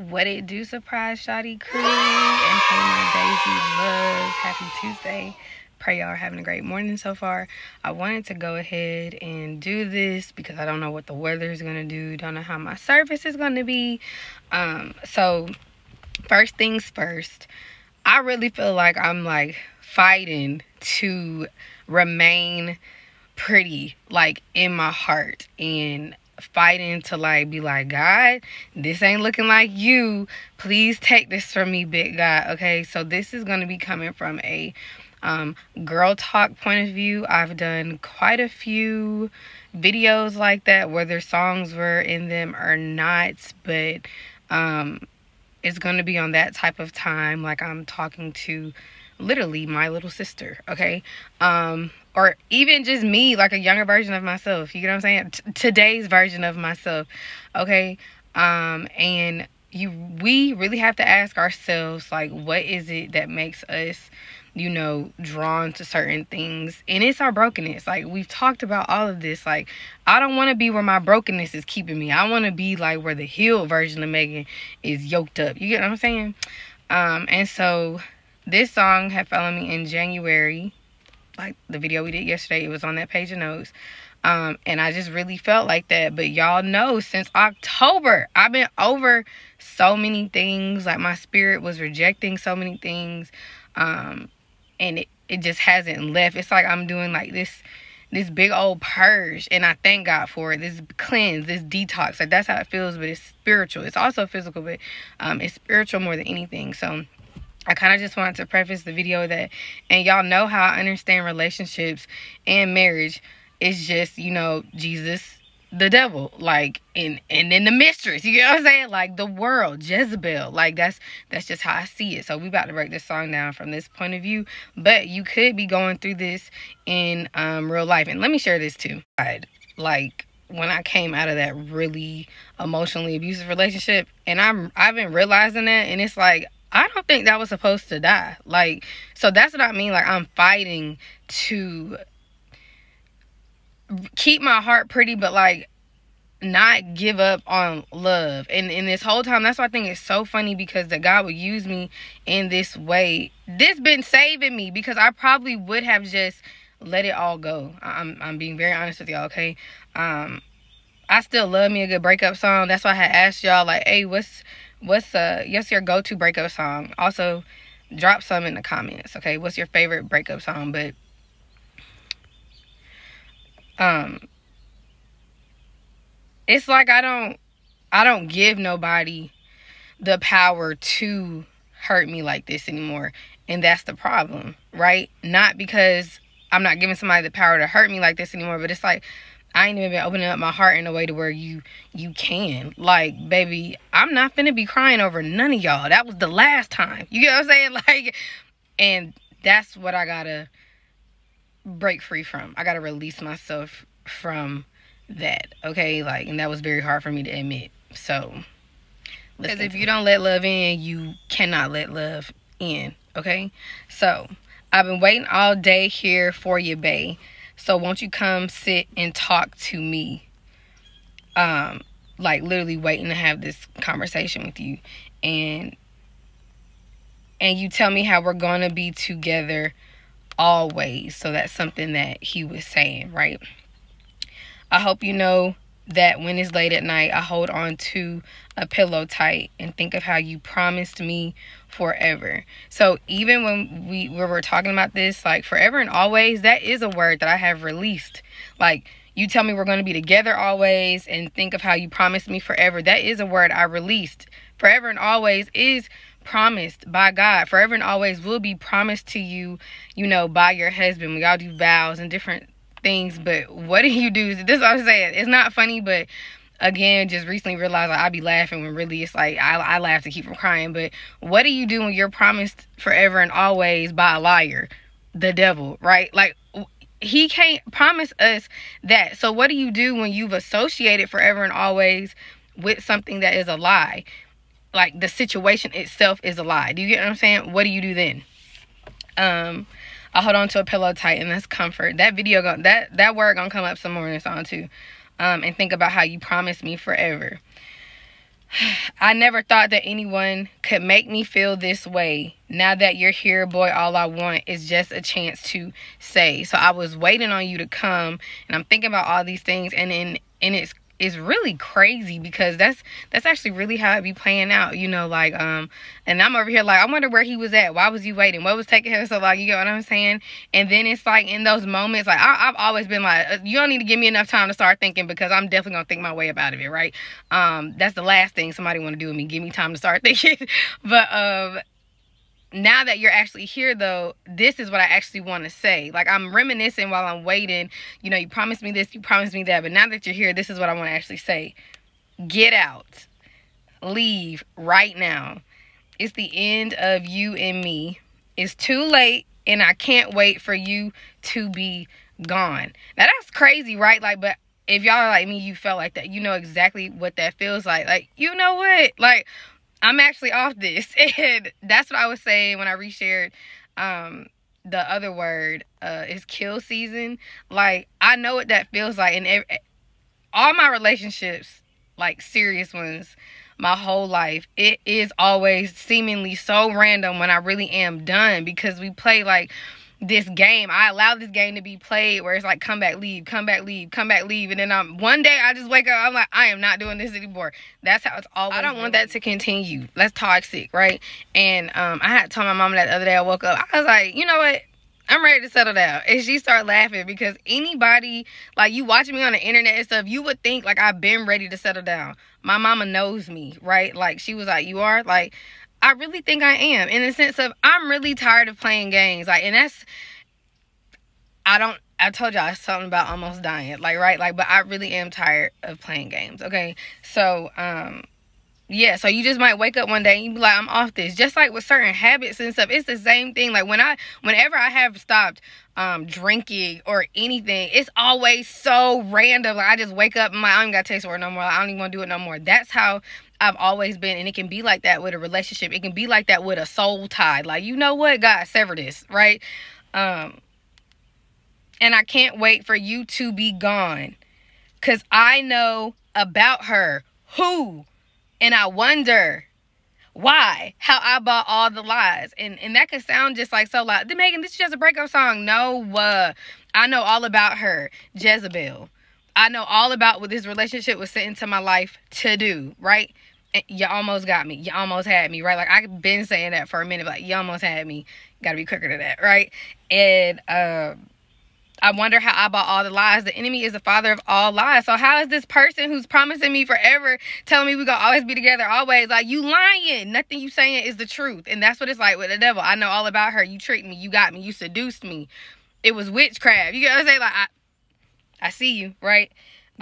What it do, surprise Shawty crew, and hey my Daizee loves, happy Tuesday. Pray y'all are having a great morning so far. I wanted to go ahead and do this because I don't know what the weather is gonna do, don't know how my service is gonna be. So first things first, I really feel like I'm like fighting to remain pretty, like in my heart, and fighting to like be like, God, this ain't looking like you, please take this from me, big God. Okay, so this is going to be coming from a girl talk point of view. I've done quite a few videos like that, whether songs were in them or not, but it's going to be on that type of time, like I'm talking to literally my little sister, okay? Or even just me, like a younger version of myself, you get what I'm saying? Today's version of myself, okay? And we really have to ask ourselves, like, what is it that makes us, you know, drawn to certain things? And it's our brokenness. Like, we've talked about all of this. Like, I don't want to be where my brokenness is keeping me. I want to be like where the healed version of Megan is yoked up. You get what I'm saying? And so this song had followed me in January. Like the video we did yesterday, it was on that page of notes. And I just really felt like that. But y'all know, since October, I've been over so many things. Like, my spirit was rejecting so many things. And it just hasn't left. It's like I'm doing like this big old purge, and I thank God for it. This cleanse, this detox. Like, that's how it feels, but it's spiritual. It's also physical, but it's spiritual more than anything. So I kind of just wanted to preface the video that, and y'all know how I understand relationships and marriage is just, you know, Jesus, the devil, like, and then the mistress, you get what I'm saying? Like, the world, Jezebel, like, that's just how I see it. So we about to break this song down from this point of view, but you could be going through this in real life. And let me share this too. Like, when I came out of that really emotionally abusive relationship, and I've been realizing that, and it's like, I don't think that was supposed to die. Like, so that's what I mean. Like, I'm fighting to keep my heart pretty, but like not give up on love. And in this whole time, that's why I think it's so funny, because that God would use me in this way. This been saving me, because I probably would have just let it all go. I'm being very honest with y'all, okay? I still love me a good breakup song. That's why I had asked y'all, like, hey, what's your go-to breakup song? Also, drop some in the comments, okay? What's your favorite breakup song? But it's like I don't give nobody the power to hurt me like this anymore, and that's the problem, right? Not because I'm not giving somebody the power to hurt me like this anymore, but it's like I ain't even been opening up my heart in a way to where you can. Like, baby, I'm not finna be crying over none of y'all. That was the last time. You get what I'm saying? Like, and that's what I gotta break free from. I gotta release myself from that, okay? Like, and that was very hard for me to admit. So, because if you don't let love in, you cannot let love in, okay? So, I've been waiting all day here for you, bae. So won't you come sit and talk to me? Like, literally waiting to have this conversation with you. And you tell me how we're going to be together always. So that's something that he was saying, right? I hope you know that when it's late at night, I hold on to a pillow tight and think of how you promised me forever. So even when we were talking about this, like, forever and always, that is a word that I have released. Like, you tell me we're going to be together always and think of how you promised me forever. That is a word I released. Forever and always is promised by God. Forever and always will be promised to you, you know, by your husband. We all do vows and different things, but what do you do? This is what I'm saying. It's not funny, but again, just recently realized, like, I be laughing when really it's like I laugh to keep from crying. But what do you do when you're promised forever and always by a liar, the devil, right? Like, he can't promise us that. So what do you do when you've associated forever and always with something that is a lie? Like, the situation itself is a lie. Do you get what I'm saying? What do you do then? I hold on to a pillow tight, and that's comfort. That video, that word gonna come up some more in the song too. And think about how you promised me forever. I never thought that anyone could make me feel this way. Now that you're here, boy, all I want is just a chance to say. So I was waiting on you to come, and I'm thinking about all these things, and it's really crazy because that's actually really how it be playing out, you know, like, and I'm over here like, I wonder where he was at. Why was he waiting? What was taking him so long? You get what I'm saying? And then it's like in those moments, like, I've always been like, you don't need to give me enough time to start thinking, because I'm definitely gonna think my way up out of it, right? That's the last thing somebody want to do with me, give me time to start thinking. But now that you're actually here, though, this is what I actually want to say. Like, I'm reminiscing while I'm waiting. You know, you promised me this, you promised me that. But now that you're here, this is what I want to actually say. Get out. Leave right now. It's the end of you and me. It's too late, and I can't wait for you to be gone. Now, that's crazy, right? Like, but if y'all are like me, you felt like that. You know exactly what that feels like. Like, you know what? Like, I'm actually off this. And that's what I was saying when I reshared the other word is kill season. Like, I know what that feels like. And all my relationships, like serious ones, my whole life, it is always seemingly so random when I really am done, because we play like this game. I allow this game to be played where it's like, come back, leave, come back, leave, come back, leave. And then one day I just wake up, I'm like, I am not doing this anymore. That's how it's always. I don't want that to continue. That's toxic, right? And I had told my mom that the other day I woke up. I was like, you know what? I'm ready to settle down. And she started laughing, because anybody, like, you watching me on the internet and stuff, you would think like I've been ready to settle down. My mama knows me, right? Like, she was like, you are? Like, I really think I am, in the sense of I'm really tired of playing games. Like, and that's, I told y'all something about almost dying, like, right? Like, but I really am tired of playing games, okay? So, yeah, so you just might wake up one day and you be like, I'm off this. Just like with certain habits and stuff, it's the same thing. Like, whenever I have stopped drinking or anything, it's always so random. Like, I just wake up and like, I don't even got to taste for it no more. Like, I don't even want to do it no more. That's how I've always been. And it can be like that with a relationship. It can be like that with a soul tie. Like, you know what? God, sever this, right? And I can't wait for you to be gone, because I know about her. Who? And I wonder why, how I bought all the lies. And that could sound just like so loud. Megan, this is just a breakup song. No, I know all about her, Jezebel. I know all about what this relationship was sent into my life to do, right? And you almost got me. You almost had me, right? Like, I've been saying that for a minute. Like, you almost had me. Got to be quicker to that, right? And I wonder how I bought all the lies. The enemy is the father of all lies. So how is this person who's promising me forever telling me we're going to always be together always? Like, you lying. Nothing you saying is the truth. And that's what it's like with the devil. I know all about her. You tricked me. You got me. You seduced me. It was witchcraft. You get what I'm saying? Like, I see you, right?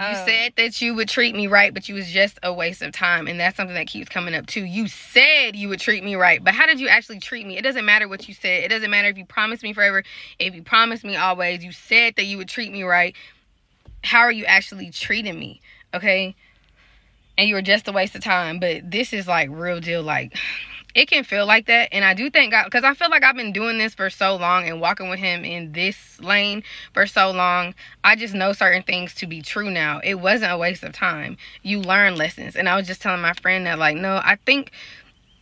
You said that you would treat me right, but you was just a waste of time. And that's something that keeps coming up too. You said you would treat me right, but how did you actually treat me? It doesn't matter what you said. It doesn't matter if you promised me forever, if you promised me always. You said that you would treat me right. How are you actually treating me? Okay? And you were just a waste of time. But this is like real deal. Like, it can feel like that. And I do thank God, because I feel like I've been doing this for so long and walking with him in this lane for so long. I just know certain things to be true now. It wasn't a waste of time. You learn lessons. And I was just telling my friend that, like, no, I think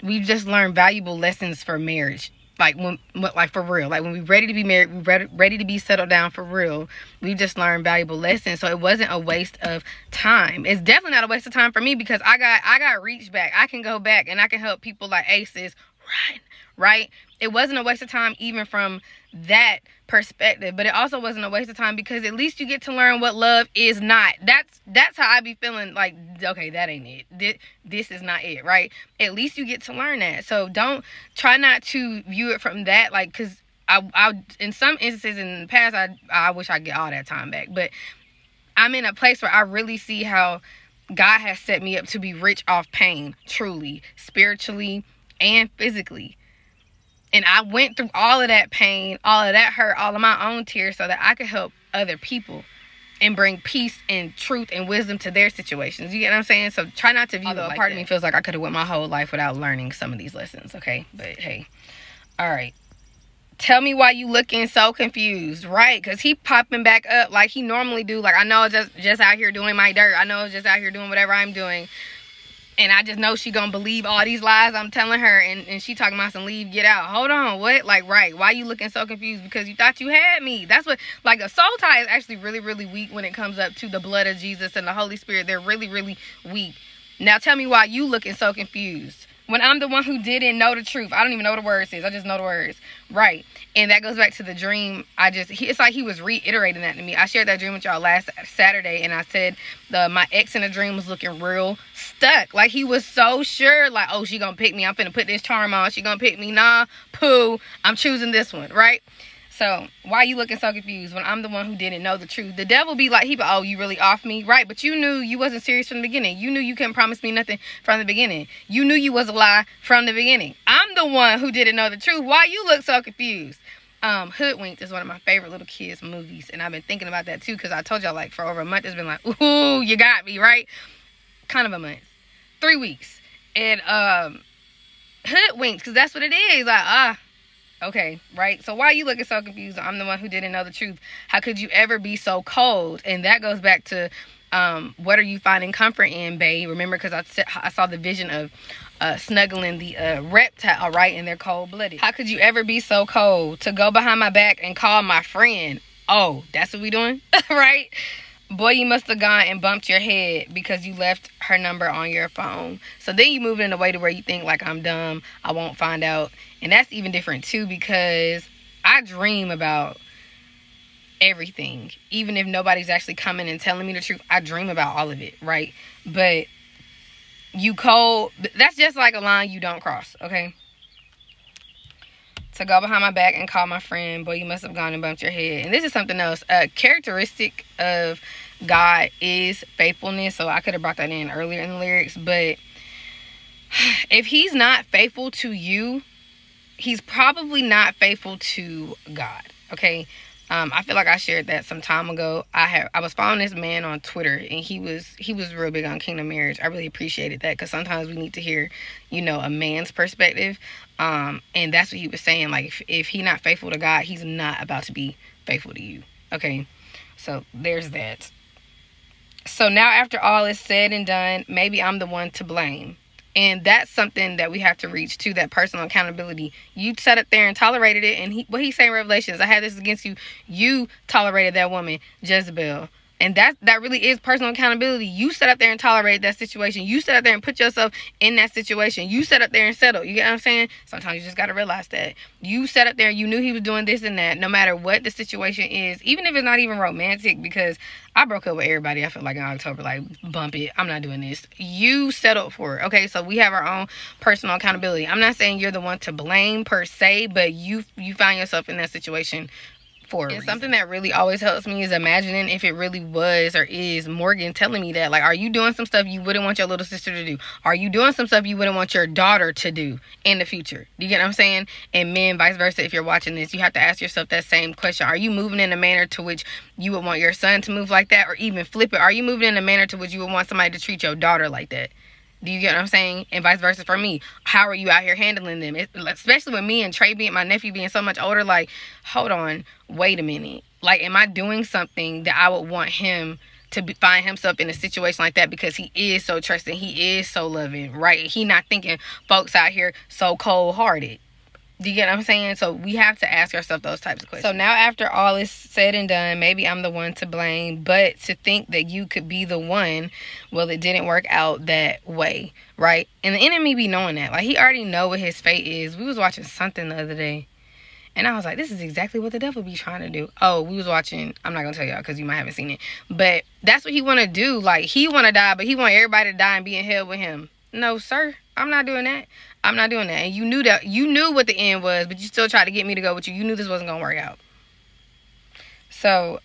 we've just learned valuable lessons for marriage. Like, like for real. Like, when we're ready to be married, we're ready to be settled down for real. We just learned valuable lessons. So it wasn't a waste of time. It's definitely not a waste of time for me, because I got reach back. I can go back and I can help people like Aces run, right? It wasn't a waste of time even from that perspective, but it also wasn't a waste of time because at least you get to learn what love is not. That's how I be feeling. Like, okay, that ain't it. This is not it, right? At least you get to learn that. So don't try not to view it from that, like, because I in some instances in the past, I wish I get all that time back, but I'm in a place where I really see how God has set me up to be rich off pain, truly, spiritually and physically. And I went through all of that pain, all of that hurt, all of my own tears, so that I could help other people and bring peace and truth and wisdom to their situations. You get what I'm saying? So try not to view it like that. Part of me feels like I could have went my whole life without learning some of these lessons, okay? But hey, all right. Tell me why you looking so confused, right? Because he popping back up like he normally do. Like, I know it's just out here doing my dirt. I know it's just out here doing whatever I'm doing. And I just know she gonna believe all these lies I'm telling her, and she talking about some leave, get out. Hold on, what? Like, right, why you looking so confused? Because you thought you had me. That's what, like, a soul tie is actually really, really weak when it comes up to the blood of Jesus and the Holy Spirit. They're really, really weak. Now tell me why you looking so confused when I'm the one who didn't know the truth. I don't even know what the word says. I just know the words. Right. And that goes back to the dream. It's like he was reiterating that to me. I shared that dream with y'all last Saturday, and I said my ex in the dream was looking real stuck. Like, he was so sure, like, oh, she gonna pick me. I'm finna put this charm on. She gonna pick me. Nah, poo. I'm choosing this one, right? So why you looking so confused when I'm the one who didn't know the truth? The devil be like, oh, you really off me, right? But you knew you wasn't serious from the beginning. You knew you couldn't promise me nothing from the beginning. You knew you was a lie from the beginning. I'm the one who didn't know the truth. Why you look so confused? Hoodwinked is one of my favorite little kids movies, and I've been thinking about that too, because I told y'all, like, for over a month it's been like, ooh, you got me, right? Kind of a month, 3 weeks. And hoodwinked, because that's what it is. Like, okay, right? So why are you looking so confused? I'm the one who didn't know the truth. How could you ever be so cold? And that goes back to what are you finding comfort in, babe? Remember, because I saw the vision of snuggling the reptile, right? And they're cold-blooded. How could you ever be so cold to go behind my back and call my friend? Oh, that's what we doing? Right? Boy, you must have gone and bumped your head because you left her number on your phone. So then you move it in a way to where you think, like, I'm dumb, I won't find out. And that's even different too, because I dream about everything. Even if nobody's actually coming and telling me the truth, I dream about all of it, right? But you cold, that's just like a line you don't cross, okay? To go behind my back and call my friend, boy, you must have gone and bumped your head. And this is something else. A characteristic of God is faithfulness. So I could have brought that in earlier in the lyrics. But if he's not faithful to you, he's probably not faithful to God, okay? I feel like I shared that some time ago. I was following this man on Twitter, and he was real big on kingdom marriage. I really appreciated that, because sometimes we need to hear, you know, a man's perspective. And that's what he was saying. Like, if he's not faithful to God, he's not about to be faithful to you. Okay, so there's that. So now, after all is said and done, maybe I'm the one to blame. And that's something that we have to reach to, that personal accountability. You sat up there and tolerated it. And what he's saying in Revelations, I had this against you. You tolerated that woman, Jezebel. And that really is personal accountability. You sat up there and tolerated that situation. You sat up there and put yourself in that situation. You sat up there and settled. You get what I'm saying? Sometimes you just got to realize that. You sat up there, you knew he was doing this and that, no matter what the situation is, even if it's not even romantic, because I broke up with everybody, I feel like, in October, like, bump it, I'm not doing this. You settled for it, okay? So we have our own personal accountability. I'm not saying you're the one to blame per se, but you find yourself in that situation for a reason. Something that really always helps me is imagining if it really was or is Morgan telling me that. Like, are you doing some stuff you wouldn't want your little sister to do? Are you doing some stuff you wouldn't want your daughter to do in the future? Do you get what I'm saying? And men, vice versa, if you're watching this, you have to ask yourself that same question. Are you moving in a manner to which you would want your son to move like that? Or even flip it, are you moving in a manner to which you would want somebody to treat your daughter like that? Do you get what I'm saying? And vice versa for me. How are you out here handling them? Especially with me and Trey being, my nephew being so much older, like, hold on, wait a minute. Like, am I doing something that I would want him to find himself in a situation like that, because he is so trusting, he is so loving, right? He not thinking folks out here so cold-hearted. Do you get what I'm saying? So we have to ask ourselves those types of questions. So now, after all is said and done, maybe I'm the one to blame. But to think that you could be the one, well, it didn't work out that way, right? And the enemy be knowing that. Like, he already know what his fate is. We was watching something the other day, and I was like, this is exactly what the devil be trying to do. Oh, we was watching, I'm not going to tell y'all because you might haven't seen it. But that's what he want to do. Like, he want to die, but he want everybody to die and be in hell with him. No, sir. I'm not doing that. I'm not doing that. And you knew that. You knew what the end was, but you still tried to get me to go with you. You knew this wasn't going to work out. So,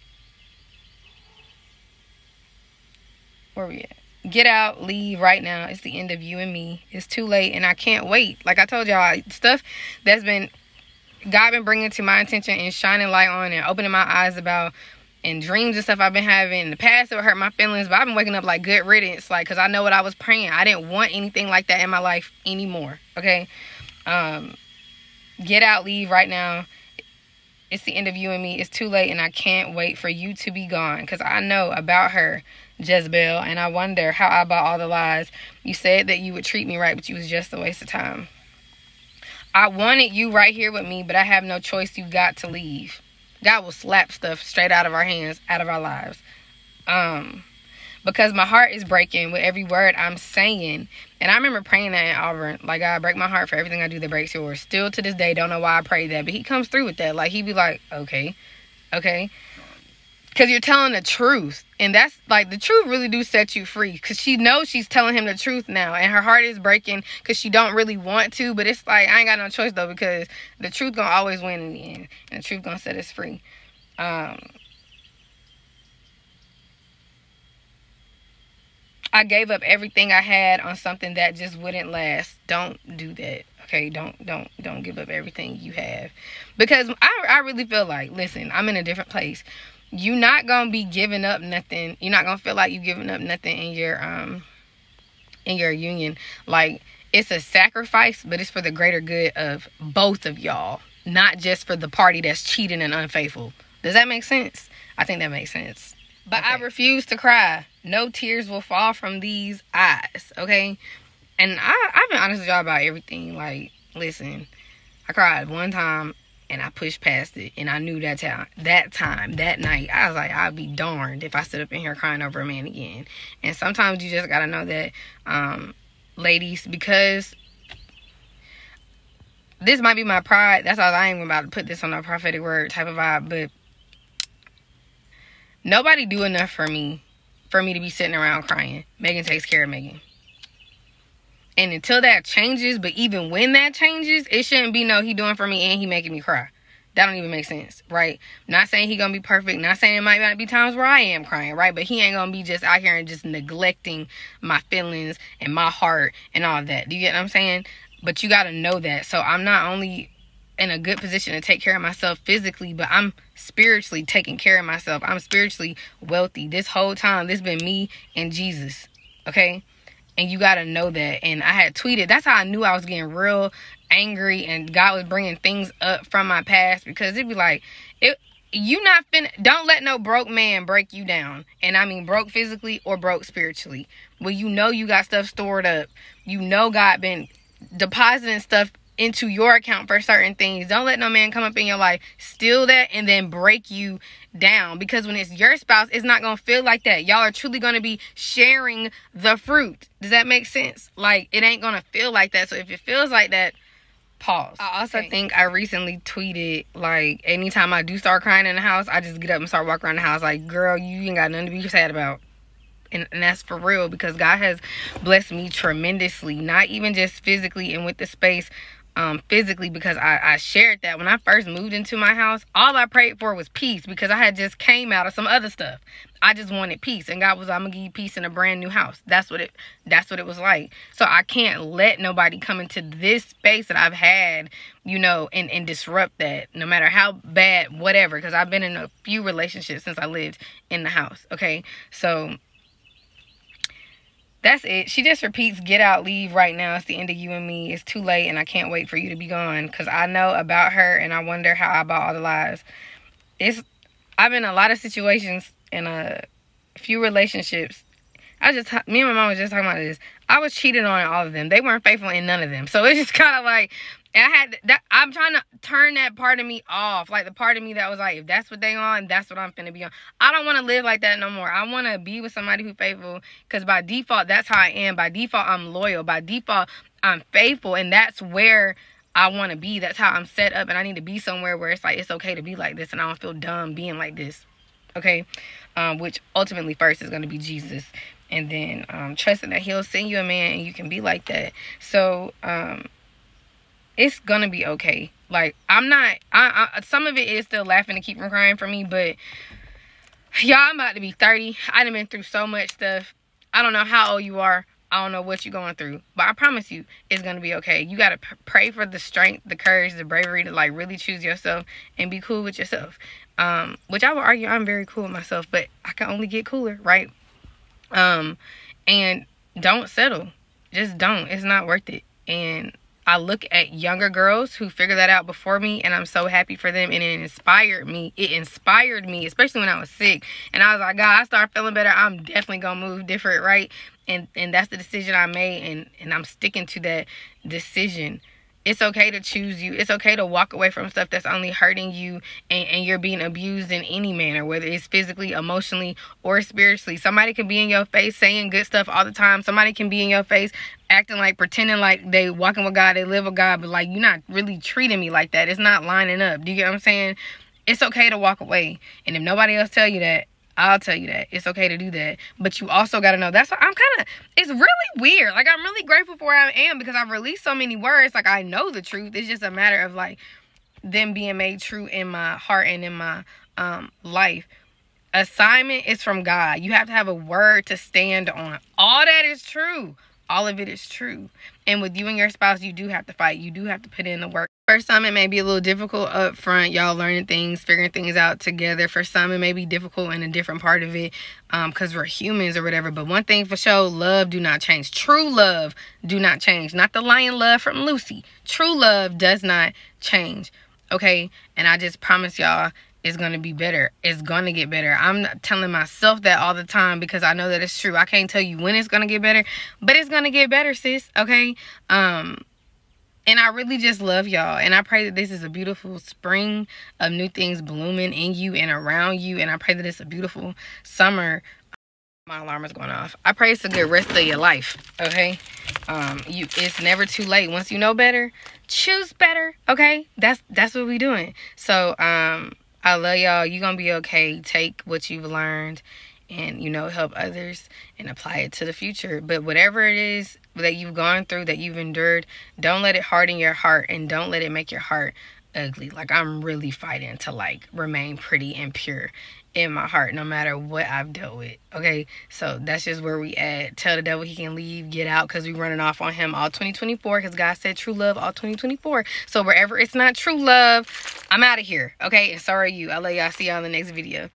where we at? Get out, leave right now. It's the end of you and me. It's too late, and I can't wait. Like I told y'all, stuff that's been, God been bringing to my attention and shining light on and opening my eyes about, and dreams and stuff I've been having in the past that would hurt my feelings, but I've been waking up like good riddance, like, because I know what I was praying. I didn't want anything like that in my life anymore, okay? Get out, leave right now. It's the end of you and me. It's too late, and I can't wait for you to be gone, because I know about her Jezebel, and I wonder how I bought all the lies. You said that you would treat me right, but you was just a waste of time. I wanted you right here with me, but I have no choice. You got to leave. God will slap stuff straight out of our hands, out of our lives. Because my heart is breaking with every word I'm saying. And I remember praying that in Auburn. Like, God, break my heart for everything I do that breaks yours. Still to this day, don't know why I prayed that. But he comes through with that. Like, he be like, okay. Because you're telling the truth. And that's, like, the truth really do set you free. Because she knows she's telling him the truth now. And her heart is breaking because she don't really want to. But it's like, I ain't got no choice, though. Because the truth gonna always win in the end. And the truth gonna set us free. I gave up everything I had on something that just wouldn't last. Don't do that. Okay, don't give up everything you have. Because I really feel like, listen, I'm in a different place. You're not going to be giving up nothing. You're not going to feel like you're giving up nothing in your union. Like, it's a sacrifice, but it's for the greater good of both of y'all. Not just for the party that's cheating and unfaithful. Does that make sense? I think that makes sense. But okay. I refuse to cry. No tears will fall from these eyes, okay? And I've been honest with y'all about everything. Like, listen, I cried one time and I pushed past it. And I knew that night, I was like, I'd be darned if I stood up in here crying over a man again. And sometimes you just gotta know that, ladies, because this might be my pride. That's all. I ain't about to put this on a prophetic word type of vibe, but nobody do enough for me to be sitting around crying. Megan takes care of Megan. And until that changes, but even when that changes, it shouldn't be no, he doing for me and he making me cry. That don't even make sense, right? Not saying he gonna be perfect. Not saying it might not be times where I am crying, right? But he ain't gonna be just out here and just neglecting my feelings and my heart and all of that. Do you get what I'm saying? But you gotta know that. So I'm not only in a good position to take care of myself physically, but I'm spiritually taking care of myself. I'm spiritually wealthy. This whole time, this been me and Jesus, okay? And you gotta know that. And I had tweeted, that's how I knew I was getting real angry and God was bringing things up from my past, because it'd be like, don't let no broke man break you down. And I mean broke physically or broke spiritually. Well, you know you got stuff stored up. You know God been depositing stuff into your account for certain things. Don't let no man come up in your life, steal that, and then break you down. Because when it's your spouse, it's not going to feel like that. Y'all are truly going to be sharing the fruit. Does that make sense? Like, it ain't going to feel like that. So if it feels like that, pause. I also think I recently tweeted, like, anytime I do start crying in the house, I just get up and start walking around the house like, girl, you ain't got nothing to be sad about. And that's for real, because God has blessed me tremendously. Not even just physically and with the space, physically, because I shared that when I first moved into my house, all I prayed for was peace, because I had just came out of some other stuff. I just wanted peace, and God was, I'm gonna give you peace in a brand new house. That's what it was like. So I can't let nobody come into this space that I've had, you know, and disrupt that, no matter how bad, whatever, because I've been in a few relationships since I lived in the house. Okay, so that's it. She just repeats, get out, leave right now. It's the end of you and me. It's too late, and I can't wait for you to be gone. Because I know about her, and I wonder how I bought all the lies. I've been in a lot of situations, in a few relationships. Me and my mom was just talking about this. I was cheated on in all of them. They weren't faithful in none of them. So it's just kind of like, I'm trying to turn that part of me off. Like the part of me that was like, if that's what they on, that's what I'm finna be on. I don't want to live like that no more. I want to be with somebody who's faithful, because by default, that's how I am. By default, I'm loyal. By default, I'm faithful. And that's where I want to be. That's how I'm set up. And I need to be somewhere where it's like, it's okay to be like this, and I don't feel dumb being like this. Okay? Which ultimately first is going to be Jesus. And then trusting that he'll send you a man and you can be like that. So, it's gonna be okay. Like, some of it is still laughing to keep from crying for me, but y'all, I'm about to be 30. I done been through so much stuff. I don't know how old you are. I don't know what you're going through, but I promise you, it's gonna be okay. You gotta pray for the strength, the courage, the bravery to like really choose yourself and be cool with yourself. Which I would argue I'm very cool with myself, but I can only get cooler, right? And don't settle. Just don't. It's not worth it. And I look at younger girls who figure that out before me, and I'm so happy for them, and it inspired me. It inspired me, especially when I was sick. And I was like, God, I start feeling better. I'm definitely going to move different, right? And that's the decision I made, and I'm sticking to that decision. It's okay to choose you. It's okay to walk away from stuff that's only hurting you, and you're being abused in any manner, whether it's physically, emotionally, or spiritually. Somebody can be in your face saying good stuff all the time. Somebody can be in your face acting like, pretending like they walking with God, they live with God, but like, you're not really treating me like that. It's not lining up. Do you get what I'm saying? It's okay to walk away. And if nobody else tell you that, I'll tell you that. It's okay to do that. But you also got to know, that's why I'm kind of, it's really weird. Like, I'm really grateful for where I am because I've released so many words. Like, I know the truth. It's just a matter of, like, them being made true in my heart and in my life. Assignment is from God. You have to have a word to stand on. All that is true. All of it is true. And with you and your spouse, you do have to fight. You do have to put in the work. For some, it may be a little difficult up front. Y'all learning things, figuring things out together. For some, it may be difficult in a different part of it because we're humans or whatever. But one thing for sure, love do not change. True love do not change. Not the lion love from Lucy. True love does not change. Okay? And I just promise y'all, it's going to be better. It's going to get better. I'm not telling myself that all the time because I know that it's true. I can't tell you when it's going to get better, but it's going to get better, sis. Okay? And I really just love y'all. And I pray that this is a beautiful spring of new things blooming in you and around you. And I pray that it's a beautiful summer. My alarm is going off. I pray it's a good rest of your life. Okay? It's never too late. Once you know better, choose better. Okay? That's what we doing. So, I love y'all. You're going to be okay. Take what you've learned and, you know, help others and apply it to the future. But whatever it is that you've gone through, that you've endured, don't let it harden your heart and don't let it make your heart ugly. Like, I'm really fighting to, like, remain pretty and pure in my heart no matter what I've dealt with. Okay? So that's just where we at. Tell the devil he can leave, get out, because we running off on him all 2024 because God said true love all 2024. So wherever it's not true love, I'm out of here. Okay? And so are you. I love y'all. See y'all in the next video.